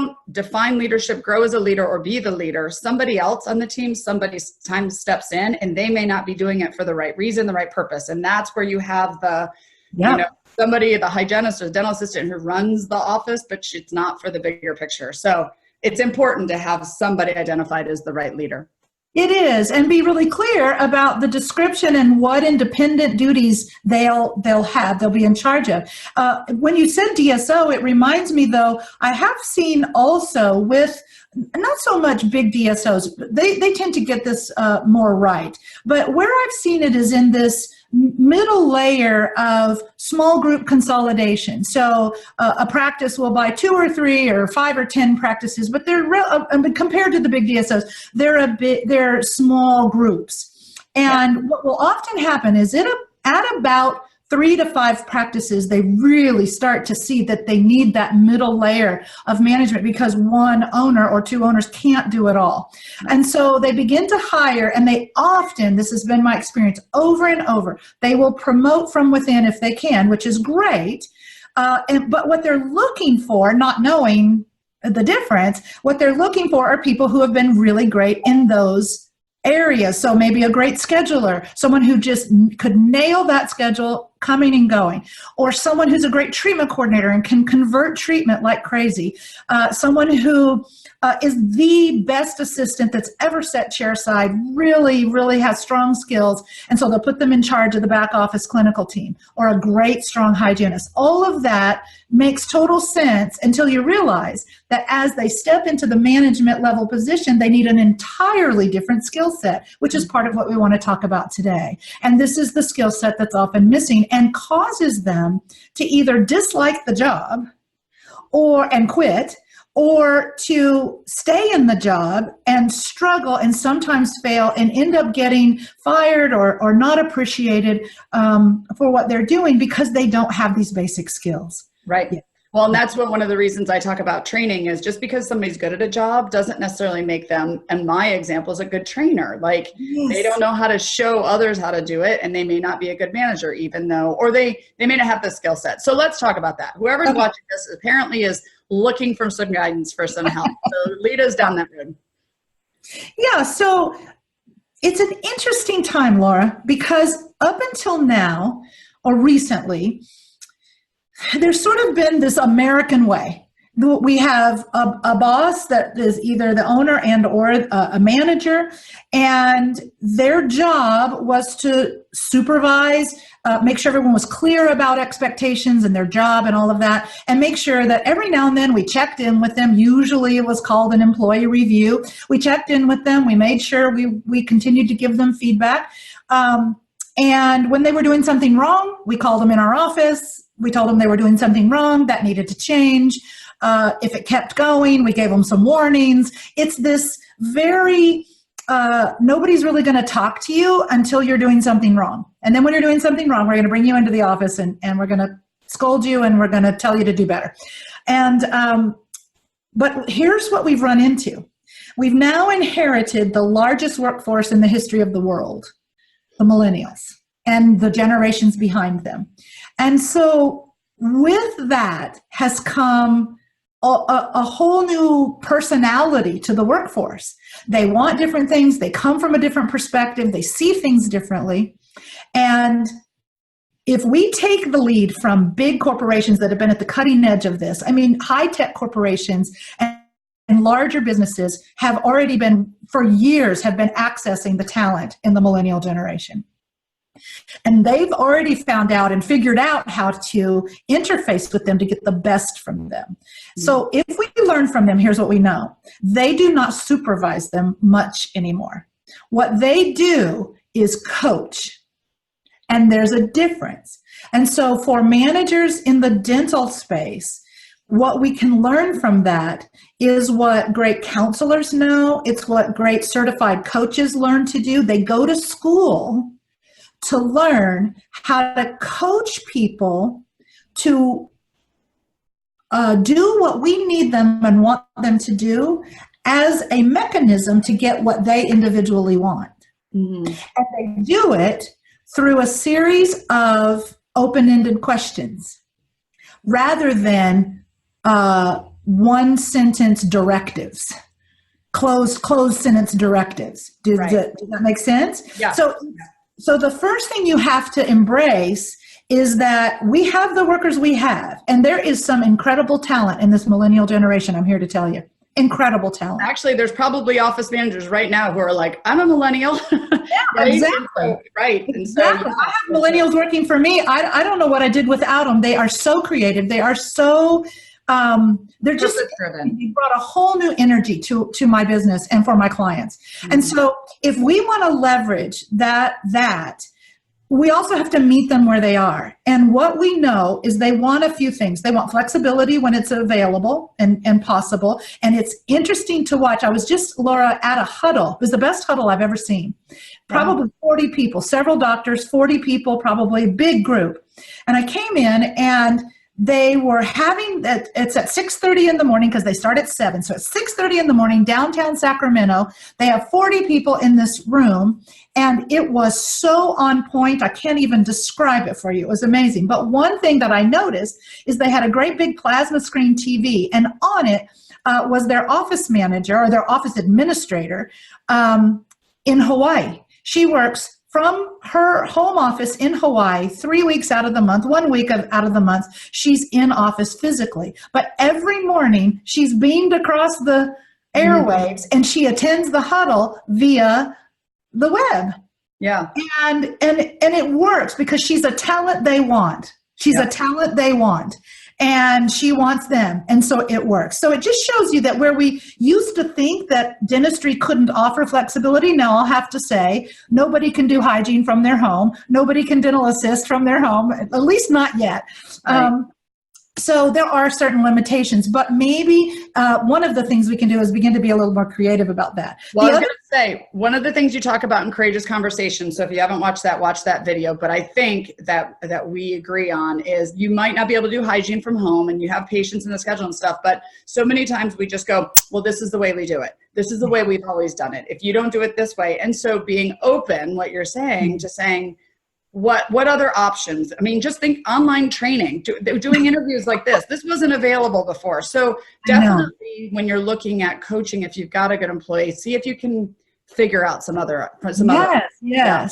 don't define leadership, grow as a leader, or be the leader, somebody else on the team, somebody's time steps in, and they may not be doing it for the right reason, the right purpose. And that's where you have the, you know, somebody, the hygienist or the dental assistant who runs the office, but it's not for the bigger picture. So it's important to have somebody identified as the right leader. It is, and be really clear about the description and what independent duties they'll be in charge of. When you said DSO, it reminds me, though, I have seen also with not so much big DSOs, they tend to get this more right, but where I've seen it is in this middle layer of small group consolidation. So a practice will buy 2 or 3 or 5 or 10 practices, but they're compared to the big DSOs, they're small groups. And what will often happen is at about 3 to 5 practices, they really start to see that they need that middle layer of management because one owner or 2 owners can't do it all. And so they begin to hire, and they often, this has been my experience over and over, they will promote from within if they can, which is great. But what they're looking for, not knowing the difference, what they're looking for are people who have been really great in those areas. So maybe a great scheduler, someone who just could nail that schedule coming and going, or someone who's a great treatment coordinator and can convert treatment like crazy, someone who is the best assistant that's ever sat chairside, really has strong skills, and so they'll put them in charge of the back office clinical team, or a great strong hygienist. All of that makes total sense until you realize that as they step into the management level position, they need an entirely different skill set, which is part of what we want to talk about today. And this is the skill set that's often missing and causes them to either dislike the job and quit, or to stay in the job and struggle and sometimes fail and end up getting fired or not appreciated for what they're doing because they don't have these basic skills. Right. Yeah. Well, and that's one of the reasons I talk about training is just because somebody's good at a job doesn't necessarily make them, and my example is a good trainer. Like they don't know how to show others how to do it, and they may not be a good manager even though, or they may not have the skill set. So let's talk about that. Whoever's watching this apparently is looking for some guidance, for some help. So lead us down that road. Yeah, so it's an interesting time, Laura, because up until now, or recently, there's sort of been this American way. We have a boss that is either the owner and or a manager, and their job was to supervise, make sure everyone was clear about expectations and their job and all of that, and make sure that every now and then we checked in with them. Usually it was called an employee review. We checked in with them. We made sure we continued to give them feedback. And when they were doing something wrong, we called them in our office. We told them they were doing something wrong that needed to change. If it kept going, we gave them some warnings. It's this very, nobody's really going to talk to you until you're doing something wrong. And then when you're doing something wrong, we're going to bring you into the office and we're going to scold you and we're going to tell you to do better. And, but here's what we've run into. We've now inherited the largest workforce in the history of the world, the millennials, and the generations behind them. And so with that has come a whole new personality to the workforce. They want different things. They come from a different perspective. They see things differently. And if we take the lead from big corporations that have been at the cutting edge of this, I mean, high-tech corporations and larger businesses have already been, for years, have been accessing the talent in the millennial generation. And they've already found out and figured out how to interface with them to get the best from them. So if we learn from them, here's what we know. They do not supervise them much anymore. What they do is coach. And there's a difference. And so for managers in the dental space, what we can learn from that is what great counselors know. It's what great certified coaches learn to do. They go to school to learn how to coach people to do what we need them and want them to do as a mechanism to get what they individually want. And they do it through a series of open-ended questions rather than one sentence directives, closed sentence directives. Does that make sense? Yeah. So the first thing you have to embrace is that we have the workers we have, and there is some incredible talent in this millennial generation, I'm here to tell you. Incredible talent. Actually, there's probably office managers right now who are like, I'm a millennial. Yeah, right? exactly. Right. And so, exactly. I have millennials working for me. I don't know what I did without them. They are so creative. They are so, they're just driven. They brought a whole new energy to my business and for my clients. Mm-hmm. And so if we want to leverage that, we also have to meet them where they are. And what we know is they want a few things. They want flexibility when it's available and possible. And it's interesting to watch. I was just, Laura, at a huddle. It was the best huddle I've ever seen. Probably 40 people, several doctors, 40 people, probably a big group. And I came in and they were having, it's at 6:30 in the morning because they start at 7. So at 6:30 in the morning, downtown Sacramento, they have 40 people in this room. And it was so on point. I can't even describe it for you. It was amazing. But one thing that I noticed is they had a great big plasma screen TV. And on it was their office manager or their office administrator in Hawaii. She works from her home office in Hawaii 3 weeks out of the month, 1 week out of the month, she's in office physically. But every morning she's beamed across the airwaves and she attends the huddle via the web. Yeah. And it works because she's a talent they want. She's a talent they want. And she wants them. And so it works. So it just shows you that where we used to think that dentistry couldn't offer flexibility, now I'll have to say, nobody can do hygiene from their home. Nobody can dental assist from their home, at least not yet. Right. So there are certain limitations, but maybe one of the things we can do is begin to be a little more creative about that. Well, I was going to say, one of the things you talk about in Courageous Conversation, so if you haven't watched that, watch that video, but I think that we agree on is you might not be able to do hygiene from home and you have patients in the schedule and stuff, but so many times we just go, well, this is the way we do it. This is the way we've always done it. If you don't do it this way. And so being open, what you're saying, just saying, what other options? I mean, just think online training, doing interviews like this. This wasn't available before. So definitely when you're looking at coaching, if you've got a good employee, see if you can figure out some other. Yes.